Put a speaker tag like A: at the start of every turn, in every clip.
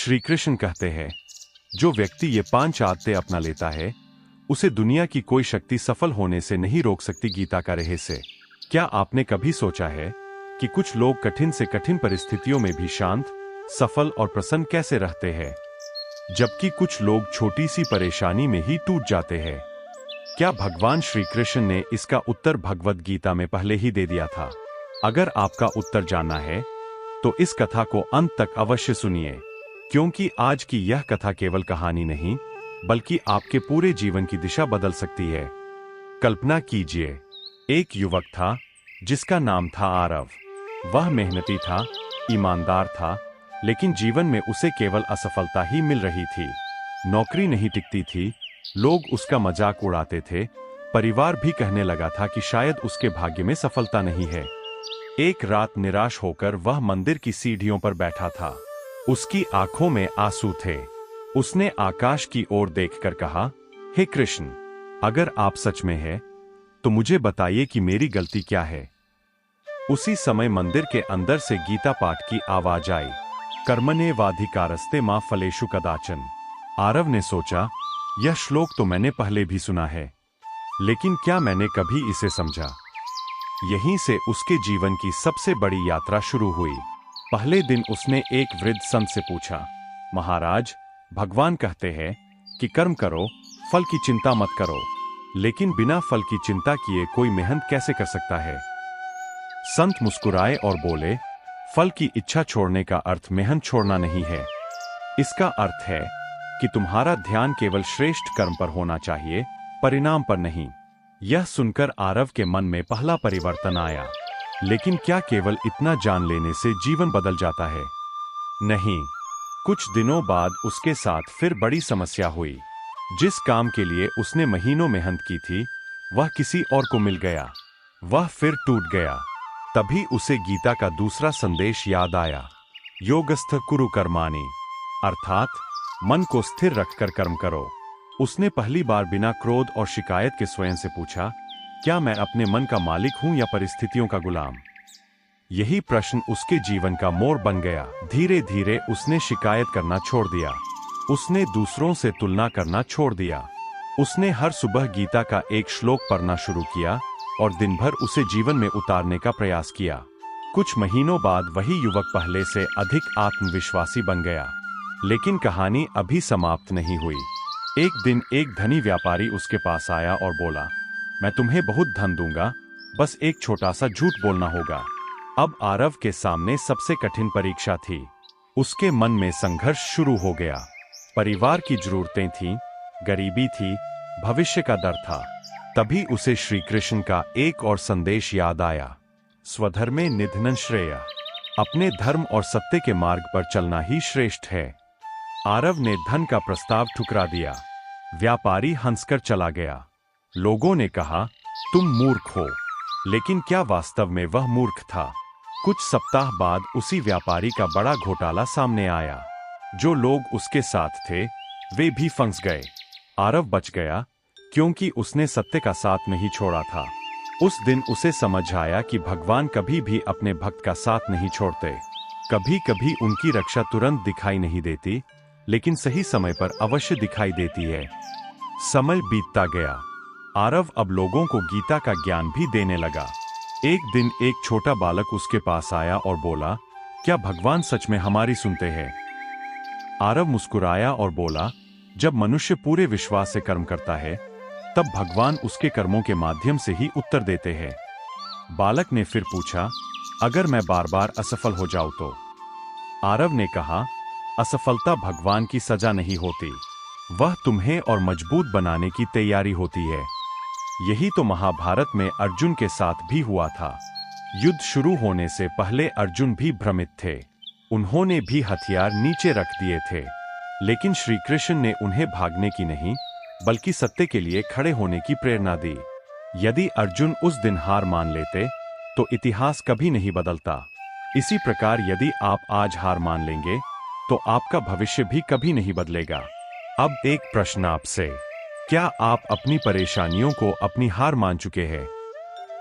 A: श्री कृष्ण कहते हैं, जो व्यक्ति ये 5 आदतें अपना लेता है उसे दुनिया की कोई शक्ति सफल होने से नहीं रोक सकती। गीता का रहस्य। क्या आपने कभी सोचा है कि कुछ लोग कठिन से कठिन परिस्थितियों में भी शांत, सफल और प्रसन्न कैसे रहते हैं, जबकि कुछ लोग छोटी सी परेशानी में ही टूट जाते हैं? क्या भगवान श्री कृष्ण ने इसका उत्तर भगवद गीता में पहले ही दे दिया था? अगर आपका उत्तर जानना है तो इस कथा को अंत तक अवश्य सुनिए, क्योंकि आज की यह कथा केवल कहानी नहीं बल्कि आपके पूरे जीवन की दिशा बदल सकती है। कल्पना कीजिए, एक युवक था जिसका नाम था आरव। वह मेहनती था, ईमानदार था, लेकिन जीवन में उसे केवल असफलता ही मिल रही थी। नौकरी नहीं टिकती थी, लोग उसका मजाक उड़ाते थे, परिवार भी कहने लगा था कि शायद उसके भाग्य में सफलता नहीं है। एक रात निराश होकर वह मंदिर की सीढ़ियों पर बैठा था। उसकी आंखों में आंसू थे। उसने आकाश की ओर देखकर कहा, हे कृष्ण, अगर आप सच में हैं तो मुझे बताइए कि मेरी गलती क्या है। उसी समय मंदिर के अंदर से गीता पाठ की आवाज आई, कर्मण्येवाधिकारस्ते मा फलेषु कदाचन। आरव ने सोचा, यह श्लोक तो मैंने पहले भी सुना है, लेकिन क्या मैंने कभी इसे समझा? यहीं से उसके जीवन की सबसे बड़ी यात्रा शुरू हुई। पहले दिन उसने एक वृद्ध संत से पूछा, महाराज, भगवान कहते हैं कि कर्म करो, फल की चिंता मत करो, लेकिन बिना फल की चिंता किए कोई मेहनत कैसे कर सकता है? संत मुस्कुराए और बोले, फल की इच्छा छोड़ने का अर्थ मेहनत छोड़ना नहीं है। इसका अर्थ है कि तुम्हारा ध्यान केवल श्रेष्ठ कर्म पर होना चाहिए, परिणाम पर नहीं। यह सुनकर आरव के मन में पहला परिवर्तन आया। लेकिन क्या केवल इतना जान लेने से जीवन बदल जाता है? नहीं। कुछ दिनों बाद उसके साथ फिर बड़ी समस्या हुई। जिस काम के लिए उसने महीनों मेहनत की थी वह किसी और को मिल गया। वह फिर टूट गया। तभी उसे गीता का दूसरा संदेश याद आया, योगस्थ कुरु कर्माणि, अर्थात मन को स्थिर रखकर कर्म करो। उसने पहली बार बिना क्रोध और शिकायत के स्वयं से पूछा, क्या मैं अपने मन का मालिक हूं या परिस्थितियों का गुलाम? यही प्रश्न उसके जीवन का मोड़ बन गया। धीरे धीरे उसने शिकायत करना छोड़ दिया। उसने दूसरों से तुलना करना छोड़ दिया। उसने हर सुबह गीता का एक श्लोक पढ़ना शुरू किया और दिन भर उसे जीवन में उतारने का प्रयास किया। कुछ महीनों बाद वही युवक पहले से अधिक आत्मविश्वासी बन गया। लेकिन कहानी अभी समाप्त नहीं हुई। एक दिन एक धनी व्यापारी उसके पास आया और बोला, मैं तुम्हें बहुत धन दूंगा, बस एक छोटा सा झूठ बोलना होगा। अब आरव के सामने सबसे कठिन परीक्षा थी। उसके मन में संघर्ष शुरू हो गया। परिवार की जरूरतें थीं, गरीबी थी, भविष्य का डर था। तभी उसे श्री कृष्ण का एक और संदेश याद आया, स्वधर्मे निधनं श्रेय, अपने धर्म और सत्य के मार्ग पर चलना ही श्रेष्ठ है। आरव ने धन का प्रस्ताव ठुकरा दिया। व्यापारी हंसकर चला गया। लोगों ने कहा, तुम मूर्ख हो, लेकिन क्या वास्तव में वह मूर्ख था? कुछ सप्ताह बाद उसी व्यापारी का बड़ा घोटाला सामने आया। जो लोग उसके साथ थे वे भी फंस गए। आरव बच गया क्योंकि उसने सत्य का साथ नहीं छोड़ा था। उस दिन उसे समझ आया कि भगवान कभी भी अपने भक्त का साथ नहीं छोड़ते। कभी कभी उनकी रक्षा तुरंत दिखाई नहीं देती, लेकिन सही समय पर अवश्य दिखाई देती है। समय बीतता गया। आरव अब लोगों को गीता का ज्ञान भी देने लगा। एक दिन एक छोटा बालक उसके पास आया और बोला, क्या भगवान सच में हमारी सुनते हैं? आरव मुस्कुराया और बोला, जब मनुष्य पूरे विश्वास से कर्म करता है तब भगवान उसके कर्मों के माध्यम से ही उत्तर देते हैं। बालक ने फिर पूछा, अगर मैं बार बार असफल हो जाऊं तो? आरव ने कहा, असफलता भगवान की सजा नहीं होती, वह तुम्हें और मजबूत बनाने की तैयारी होती है। यही तो महाभारत में अर्जुन के साथ भी हुआ था। युद्ध शुरू होने से पहले अर्जुन भी भ्रमित थे। उन्होंने भी हथियार नीचे रख दिए थे, लेकिन श्री कृष्ण ने उन्हें भागने की नहीं बल्कि सत्य के लिए खड़े होने की प्रेरणा दी। यदि अर्जुन उस दिन हार मान लेते तो इतिहास कभी नहीं बदलता। इसी प्रकार यदि आप आज हार मान लेंगे तो आपका भविष्य भी कभी नहीं बदलेगा। अब एक प्रश्न आपसे, क्या आप अपनी परेशानियों को अपनी हार मान चुके हैं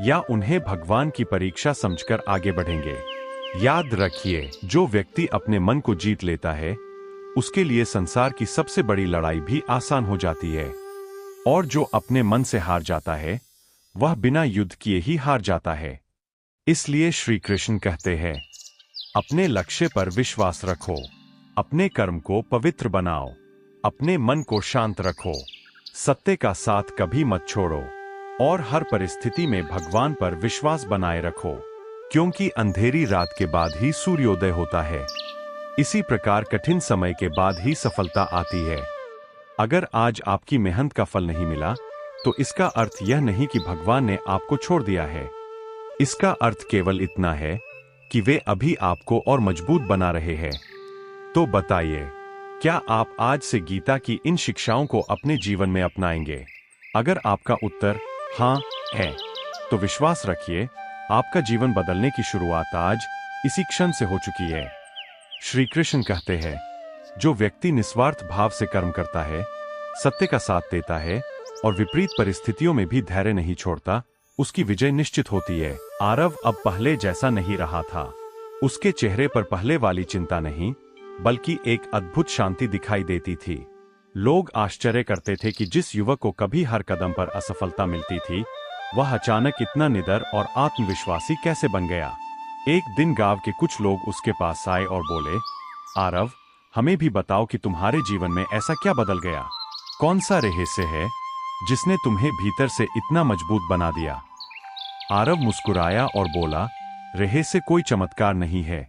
A: या उन्हें भगवान की परीक्षा समझकर आगे बढ़ेंगे? याद रखिए, जो व्यक्ति अपने मन को जीत लेता है उसके लिए संसार की सबसे बड़ी लड़ाई भी आसान हो जाती है। और जो अपने मन से हार जाता है वह बिना युद्ध किए ही हार जाता है। इसलिए श्री कृष्ण कहते हैं, अपने लक्ष्य पर विश्वास रखो, अपने कर्म को पवित्र बनाओ, अपने मन को शांत रखो, सत्य का साथ कभी मत छोड़ो और हर परिस्थिति में भगवान पर विश्वास बनाए रखो, क्योंकि अंधेरी रात के बाद ही सूर्योदय होता है। इसी प्रकार कठिन समय के बाद ही सफलता आती है। अगर आज आपकी मेहनत का फल नहीं मिला तो इसका अर्थ यह नहीं कि भगवान ने आपको छोड़ दिया है। इसका अर्थ केवल इतना है कि वे अभी आपको और मजबूत बना रहे हैं। तो बताइए, क्या आप आज से गीता की इन शिक्षाओं को अपने जीवन में अपनाएंगे? अगर आपका उत्तर हाँ है, तो विश्वास रखिए, आपका जीवन बदलने की शुरुआत आज इसी क्षण से हो चुकी है। श्री कृष्ण कहते हैं, जो व्यक्ति निस्वार्थ भाव से कर्म करता है, सत्य का साथ देता है और विपरीत परिस्थितियों में भी धैर्य नहीं छोड़ता, उसकी विजय निश्चित होती है। आरव अब पहले जैसा नहीं रहा था। उसके चेहरे पर पहले वाली चिंता नहीं, बल्कि एक अद्भुत शांति दिखाई देती थी। लोग आश्चर्य करते थे कि जिस युवक को कभी हर कदम पर असफलता मिलती थी, वह अचानक इतना निडर और आत्मविश्वासी कैसे बन गया। एक दिन गांव के कुछ लोग उसके पास आए और बोले, आरव, हमें भी बताओ कि तुम्हारे जीवन में ऐसा क्या बदल गया? कौन सा रहस्य है जिसने तुम्हें भीतर से इतना मजबूत बना दिया? आरव मुस्कुराया और बोला, रहस्य कोई चमत्कार नहीं है।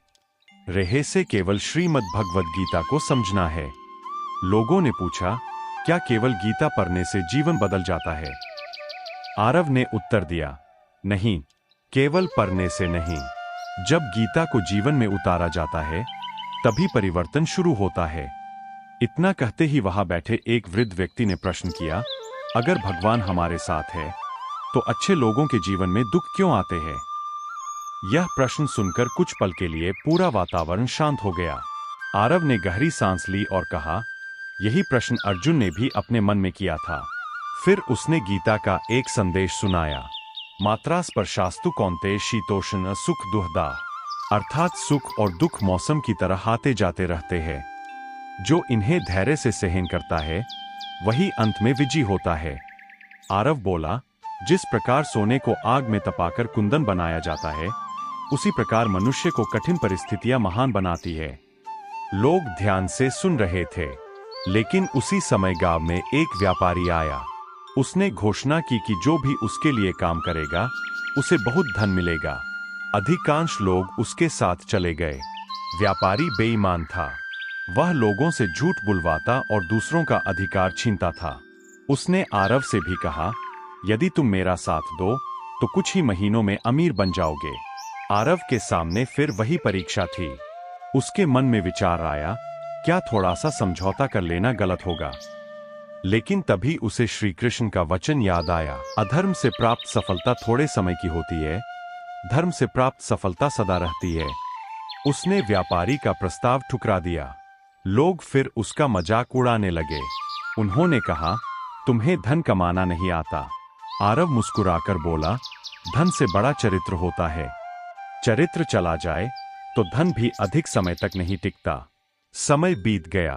A: रहस्य केवल श्रीमद् भगवद गीता को समझना है। लोगों ने पूछा, क्या केवल गीता पढ़ने से जीवन बदल जाता है? आरव ने उत्तर दिया, नहीं, केवल पढ़ने से नहीं। जब गीता को जीवन में उतारा जाता है, तभी परिवर्तन शुरू होता है। इतना कहते ही वहां बैठे एक वृद्ध व्यक्ति ने प्रश्न किया, अगर भगवान हमारे साथ है, तो अच्छे लोगों के जीवन में दुख क्यों आते हैं? यह प्रश्न सुनकर कुछ पल के लिए पूरा वातावरण शांत हो गया। आरव ने गहरी सांस ली और कहा, यही प्रश्न अर्जुन ने भी अपने मन में किया था। फिर उसने गीता का एक संदेश सुनाया, मात्रा स्पर्शास्तु कौन्तेय शीतोष्ण सुख दुःखदा, अर्थात सुख और दुख मौसम की तरह आते जाते रहते हैं। जो इन्हें धैर्य से सहन करता है, वही अंत में विजयी होता है। आरव बोला, जिस प्रकार सोने को आग में तपाकर कुंदन बनाया जाता है, उसी प्रकार मनुष्य को कठिन परिस्थितियां महान बनाती है। लोग ध्यान से सुन रहे थे, लेकिन उसी समय गांव में एक व्यापारी आया। उसने घोषणा की कि जो भी उसके लिए काम करेगा, उसे बहुत धन मिलेगा। अधिकांश लोग उसके साथ चले गए। व्यापारी बेईमान था। वह लोगों से झूठ बुलवाता और दूसरों का अधिकार छीनता था। उसने आरव से भी कहा, यदि तुम मेरा साथ दो तो कुछ ही महीनों में अमीर बन जाओगे। आरव के सामने फिर वही परीक्षा थी। उसके मन में विचार आया, क्या थोड़ा सा समझौता कर लेना गलत होगा? लेकिन तभी उसे श्री कृष्ण का वचन याद आया, अधर्म से प्राप्त सफलता थोड़े समय की होती है, धर्म से प्राप्त सफलता सदा रहती है। उसने व्यापारी का प्रस्ताव ठुकरा दिया। लोग फिर उसका मजाक उड़ाने लगे। उन्होंने कहा, तुम्हें धन कमाना नहीं आता। आरव मुस्कुराकर बोला, धन से बड़ा चरित्र होता है। चरित्र चला जाए तो धन भी अधिक समय तक नहीं टिकता। समय बीत गया।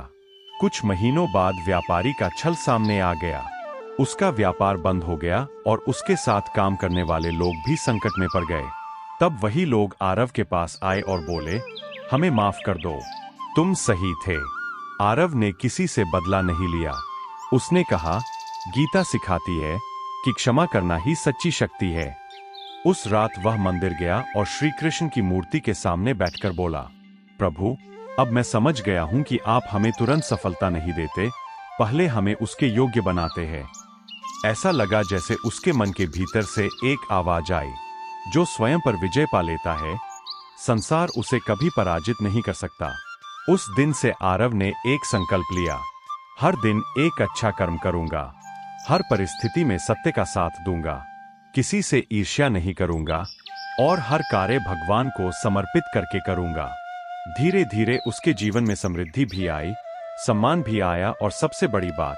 A: कुछ महीनों बाद व्यापारी का छल सामने आ गया। उसका व्यापार बंद हो गया और उसके साथ काम करने वाले लोग भी संकट में पड़ गए। तब वही लोग आरव के पास आए और बोले, हमें माफ कर दो, तुम सही थे। आरव ने किसी से बदला नहीं लिया। उसने कहा, गीता सिखाती है कि क्षमा करना ही सच्ची शक्ति है। उस रात वह मंदिर गया और श्री कृष्ण की मूर्ति के सामने बैठकर बोला, प्रभु, अब मैं समझ गया हूं कि आप हमें तुरंत सफलता नहीं देते, पहले हमें उसके योग्य बनाते हैं। ऐसा लगा जैसे उसके मन के भीतर से एक आवाज आई, जो स्वयं पर विजय पा लेता है, संसार उसे कभी पराजित नहीं कर सकता। उस दिन से आरव ने एक संकल्प लिया, हर दिन एक अच्छा कर्म करूंगा, हर परिस्थिति में सत्य का साथ दूंगा, किसी से ईर्ष्या नहीं करूंगा और हर कार्य भगवान को समर्पित करके करूंगा। धीरे धीरे उसके जीवन में समृद्धि भी आई, सम्मान भी आया और सबसे बड़ी बात,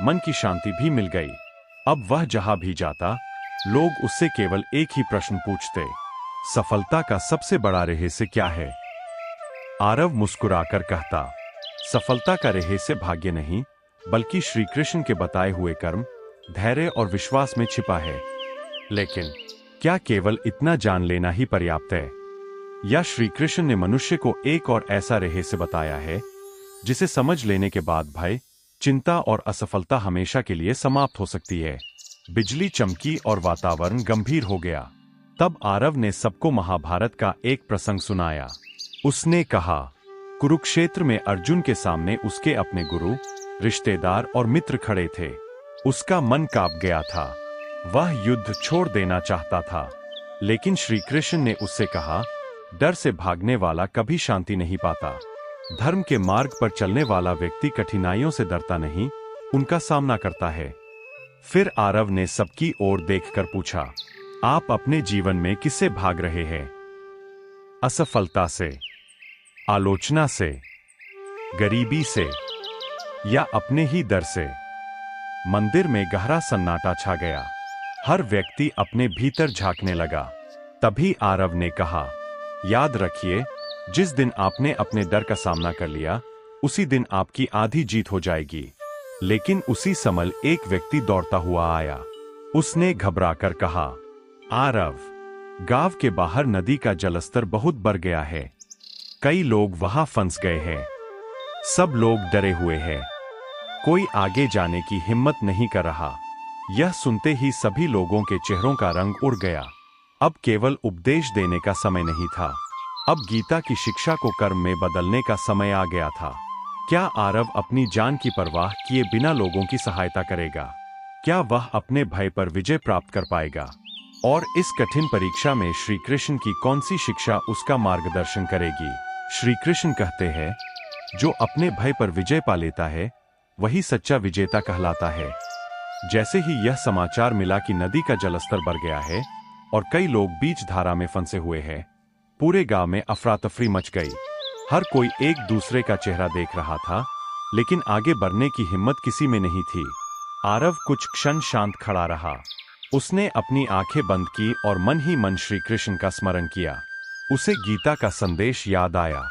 A: मन की शांति भी मिल गई। अब वह जहां भी जाता, लोग उससे केवल एक ही प्रश्न पूछते, सफलता का सबसे बड़ा रहस्य क्या है? आरव मुस्कुराकर कहता, सफलता का रहस्य भाग्य नहीं, बल्कि श्री कृष्ण के बताए हुए कर्म, धैर्य और विश्वास में छिपा है। लेकिन क्या केवल इतना जान लेना ही पर्याप्त है, या श्री कृष्ण ने मनुष्य को एक और ऐसा रहस्य बताया है जिसे समझ लेने के बाद भय, चिंता और असफलता हमेशा के लिए समाप्त हो सकती है? बिजली चमकी और वातावरण गंभीर हो गया। तब आरव ने सबको महाभारत का एक प्रसंग सुनाया। उसने कहा, कुरुक्षेत्र में अर्जुन के सामने उसके अपने गुरु, रिश्तेदार और मित्र खड़े थे। उसका मन कांप गया था, वह युद्ध छोड़ देना चाहता था। लेकिन श्री कृष्ण ने उससे कहा, डर से भागने वाला कभी शांति नहीं पाता। धर्म के मार्ग पर चलने वाला व्यक्ति कठिनाइयों से डरता नहीं, उनका सामना करता है। फिर आरव ने सबकी ओर देखकर पूछा, आप अपने जीवन में किससे भाग रहे हैं? असफलता से, आलोचना से, गरीबी से, या अपने ही डर से? मंदिर में गहरा सन्नाटा छा गया। हर व्यक्ति अपने भीतर झांकने लगा। तभी आरव ने कहा, याद रखिए, जिस दिन आपने अपने डर का सामना कर लिया, उसी दिन आपकी आधी जीत हो जाएगी। लेकिन उसी समय एक व्यक्ति दौड़ता हुआ आया। उसने घबराकर कहा, आरव, गांव के बाहर नदी का जलस्तर बहुत बढ़ गया है। कई लोग वहां फंस गए हैं। सब लोग डरे हुए हैं। कोई आगे जाने की हिम्मत नहीं कर रहा। यह सुनते ही सभी लोगों के चेहरों का रंग उड़ गया। अब केवल उपदेश देने का समय नहीं था, अब गीता की शिक्षा को कर्म में बदलने का समय आ गया था। क्या आरव अपनी जान की परवाह किए बिना लोगों की सहायता करेगा? क्या वह अपने भय पर विजय प्राप्त कर पाएगा? और इस कठिन परीक्षा में श्री कृष्ण की कौन सी शिक्षा उसका मार्गदर्शन करेगी? श्री कृष्ण कहते हैं, जो अपने भय पर विजय पा लेता है, वही सच्चा विजेता कहलाता है। जैसे ही यह समाचार मिला कि नदी का जलस्तर बढ़ गया है और कई लोग बीच धारा में फंसे हुए हैं, पूरे गांव में अफरा तफरी मच गई। हर कोई एक दूसरे का चेहरा देख रहा था, लेकिन आगे बढ़ने की हिम्मत किसी में नहीं थी। आरव कुछ क्षण शांत खड़ा रहा। उसने अपनी आंखें बंद की और मन ही मन श्री कृष्ण का स्मरण किया। उसे गीता का संदेश याद आया,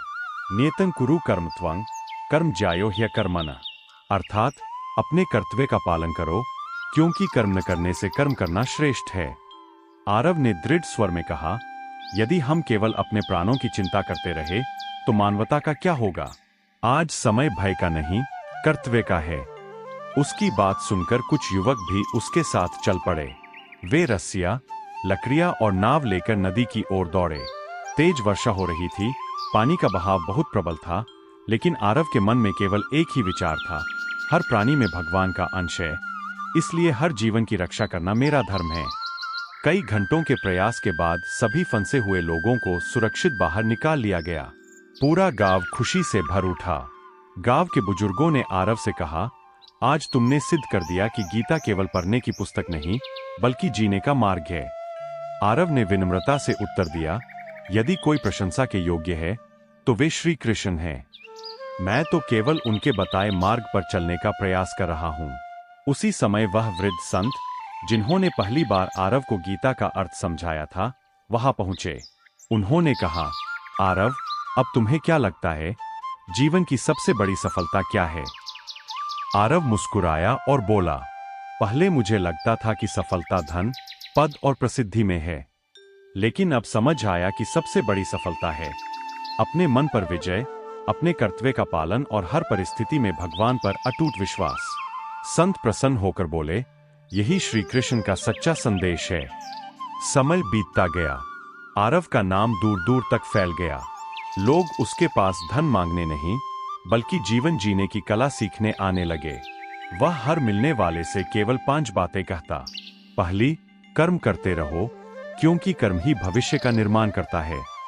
A: नियतं कुरु कर्मत्वं कर्म ज्यायो ह्यकर्मणः, अर्थात अपने कर्तव्य का पालन करो, क्योंकि कर्म न करने से कर्म करना श्रेष्ठ है। आरव ने दृढ़ स्वर में कहा, यदि हम केवल अपने प्राणों की चिंता करते रहे तो मानवता का क्या होगा? आज समय भय का नहीं, कर्तव्य का है। उसकी बात सुनकर कुछ युवक भी उसके साथ चल पड़े। वे रस्सियां, लकड़ियां और नाव लेकर नदी की ओर दौड़े। तेज वर्षा हो रही थी, पानी का बहाव बहुत प्रबल था, लेकिन आरव के मन में केवल एक ही विचार था, हर प्राणी में भगवान का अंश है, इसलिए हर जीवन की रक्षा करना मेरा धर्म है। कई घंटों के प्रयास के बाद सभी फंसे हुए लोगों को सुरक्षित बाहर निकाल लिया गया। पूरा गांव खुशी से भर उठा। गांव के बुजुर्गों ने आरव से कहा, आज तुमने सिद्ध कर दिया कि गीता केवल पढ़ने की पुस्तक नहीं, बल्कि जीने का मार्ग है। आरव ने विनम्रता से उत्तर दिया, यदि कोई प्रशंसा के योग्य है तो वे श्री कृष्ण हैं। मैं तो केवल उनके बताए मार्ग पर चलने का प्रयास कर रहा हूं। उसी समय वह वृद्ध संत, जिन्होंने पहली बार आरव को गीता का अर्थ समझाया था, वहां पहुंचे। उन्होंने कहा, आरव, अब तुम्हें क्या लगता है, जीवन की सबसे बड़ी सफलता क्या है? आरव मुस्कुराया और बोला, पहले मुझे लगता था कि सफलता धन, पद और प्रसिद्धि में है, लेकिन अब समझ आया कि सबसे बड़ी सफलता है अपने मन पर विजय, अपने कर्तव्य का पालन और हर परिस्थिति में भगवान पर अटूट विश्वास। संत प्रसन्न होकर बोले, यही श्री कृष्ण का सच्चा संदेश है। समय बीतता गया। आरव का नाम दूर दूर तक फैल गया। लोग उसके पास धन मांगने नहीं, बल्कि जीवन जीने की कला सीखने आने लगे। वह हर मिलने वाले से केवल 5 बातें कहता। पहली, कर्म करते रहो, क्योंकि कर्म ही भविष्य का निर्माण करता है।